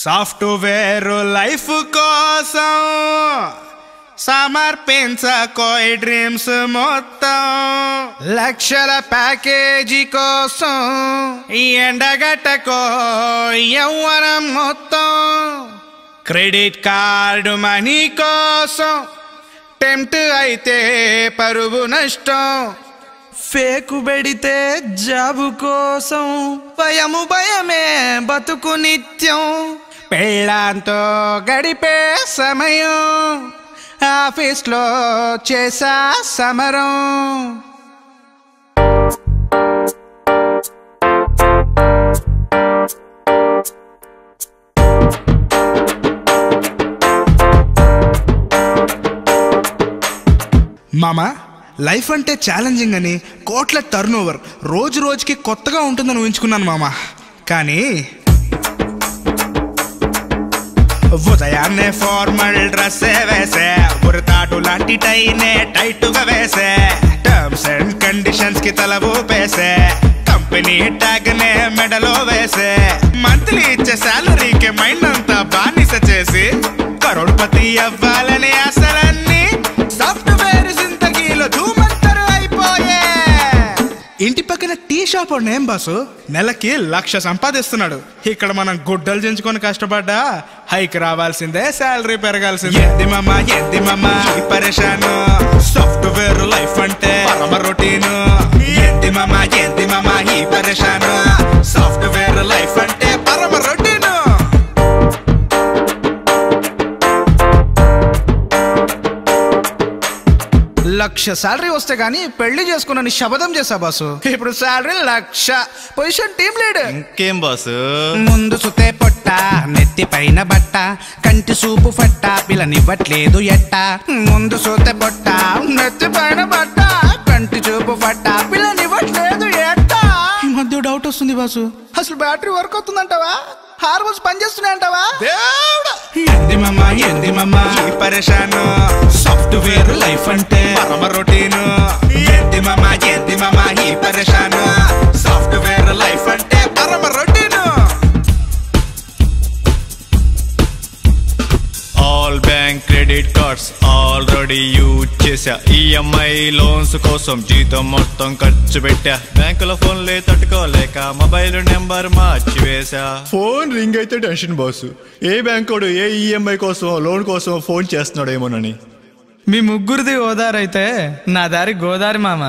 Software life కోసం సమర్పించకోయ్ dreams మొత్తం, లక్షల ప్యాకేజీ కోసం ఎండగట్టకో యవ్వనం మొత్తం, క్రెడిట్ కార్డు మనీ కోసం టెంప్ట్ అయితే పరువు నష్టం, ఫేకు పెడితే జాబు కోసం భయమే బతుకు నిత్యం, పెళ్ళాంతో గడిపే సమయం ఆఫీస్లో చేసా సమరం. మామా, లైఫ్ అంటే ఛాలెంజింగ్ అని, కోట్ల టర్న్ ఓవర్, రోజు రోజుకి కొత్తగా ఉంటుందని ఊహించుకున్నాను మామా. కానీ ఉదయాన్నే ఫార్మల్ డ్రెస్ వేసే, ఉరతాడు లాంటి టైనే టైట్గా వేసే, టర్మ్స్ అండ్ కండిషన్స్ కి తల ఊపేసే, కంపెనీ ట్యాగ్ నే మెడలో వేసే, మంత్లీ ఇచ్చే శాలరీకి మైండ్ అంతా బానిస చేసి కరోడ్పతి అవ్వాలని ఆశలన్నీ సాఫ్ట్వేర్ జిందగీలో ధూమంతరు అయిపోయే. ఇంటి పక్కన టీ షాప్ ఏం బాసు నెలకి 1,00,000 సంపాదిస్తున్నాడు. ఇక్కడ మనం గుడ్డలు చించుకొని కష్టపడ్డా హైక్ రావాల్సిందే, శాలరీ పెరగాల్సిందే. ఏంది మామా ఈ పరేషాను, సాఫ్ట్వేర్ లైఫ్ అంటే పరమ రొటీను. ఏంది మామా ఈ పరేషాను, సాఫ్ట్వేర్ లైఫ్ అంటే పరమ రొటీను. లక్ష శాలరీ వస్తే గానీ పెళ్లి చేసుకున్నాను శబదం చేసా బాసు. ఇప్పుడు శాలరీ 1,00,000, పొజిషన్ టీమ్ లీడ్. ఇంకేం బాసు? ముందు సుతే పొట్ట, నెత్తి పైన బట్ట, కంటి సూపు ఫట్ట, పిల్లనివ్వట్లేదు ఎట్ట. ముందు సుతే పొట్ట, నెత్తి పైన బట్ట, కంటి చూపు ఫట్ట, పిల్లనివ్వట్లేదు ఎట్ట. ఈ మధ్య డౌట్ వస్తుంది బాసు, అసలు బ్యాటరీ వర్క్ అవుతుందంటావా, హార్మోన్స్ పనిచేస్తున్నాయంటావా? ఏంది మామా ఈ పరేషాను, సాఫ్ట్వేర్ లైఫ్ అంటే పరమ రొటీను. ఏంది మామా ఈ పరేషాను, సాఫ్ట్వేర్ లైఫ్ అంటే పరమ routine. All bank credit cards already use చేసా, ఈఎంఐ లోన్స్ కోసం జీతం మొత్తం ఖర్చు పెట్టా, బ్యాంకుల ఫోన్లే తట్టుకోలేక మొబైల్ నెంబర్ మార్చి వేసా. ఫోన్ రింగ్ అయితే టెన్షన్ బాసు, ఏ బ్యాంకోడు ఏ ఈఎంఐ కోసం లోన్ కోసం ఫోన్ చేస్తున్నాడేమోనని. మీ ముగ్గురిది ఓదారైతే నా దారి గోదారి మామ.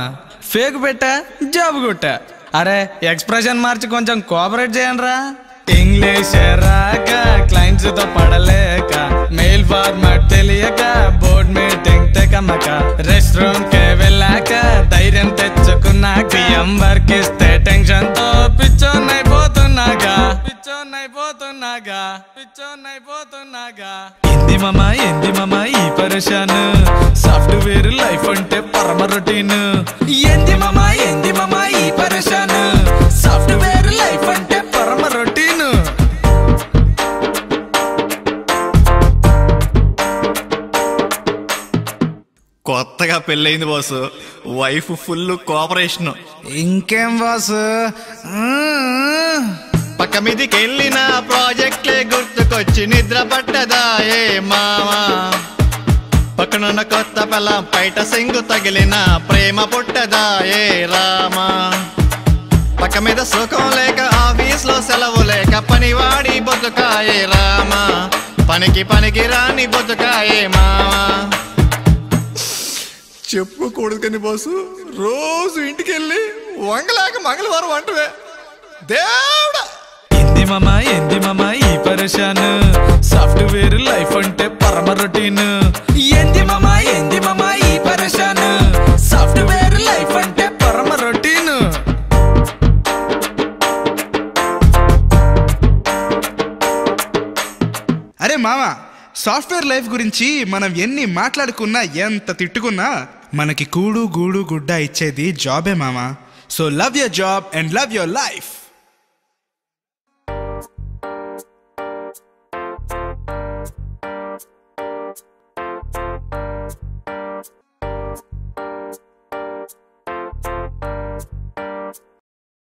ఫేక్ పెట్టా, జాబ్ కొట్టా. అరే ఎక్స్ప్రెషన్ మార్చి కొంచెం కోఆపరేట్ చేయండి. ఇంగ్లీష్ రాక క్లయింట్స్ తో పడలేక, మెయిల్ ఫార్మాట్ తెలియక, బోర్డ్ మీటింగ్ తెకమక, రెస్ట్ రూమ్ కే వెళ్ళాక ధైర్యం తెచ్చుకున్నాక, వర్క్ ఇస్తే టెన్షన్ తో పిచ్చోన్నైపోతున్నాగా. ఏంది మామా ఈ పరేషాను, సాఫ్ట్వేర్ లైఫ్ అంటే పరమ రొటీన్. ఏంది మామా ఈ పరేషాను, సాఫ్ట్వేర్ లైఫ్ అంటే పరమ రొటీన్. కొత్తగా పెళ్ళయింది బాసు, వైఫ్ ఫుల్ కోఆపరేషన్. ఇంకేం బాసు, పక్క మీదికి వెళ్ళిన ప్రాజెక్ట్లే గుర్తుకొచ్చి నిద్ర పట్టదా ఏ మావా, పక్కనున్న కొత్త పిల్లం బయట సింగు తగిలిన ప్రేమ పుట్టదా ఏ రామా, పక్క మీద సుఖం లేక ఆఫీస్ లో సెలవు లేక పనివాడి బతుకాయే రామా, పనికి రాని బతుకాయే మావా. చెప్పుకోకూడదు కానీ బాసు, రోజు ఇంటికి వెళ్ళి వంగలేక మంగళవారం అంటవే దేవుడా. ఏంది మామా ఈ పరేషాను, సాఫ్ట్వేర్ లైఫ్ అంటే పరమ రొటీన్. ఏంది మామా ఈ పరేషాను, సాఫ్ట్వేర్ లైఫ్ అంటే పరమ రొటీన్. అరే మామా, సాఫ్ట్వేర్ లైఫ్ గురించి మనం ఎన్ని మాట్లాడుకున్నా ఎంత తిట్టుకున్నా మనకి కూడు గూడు గుడ్డ ఇచ్చేది జాబే మామా. So love your job and love your life.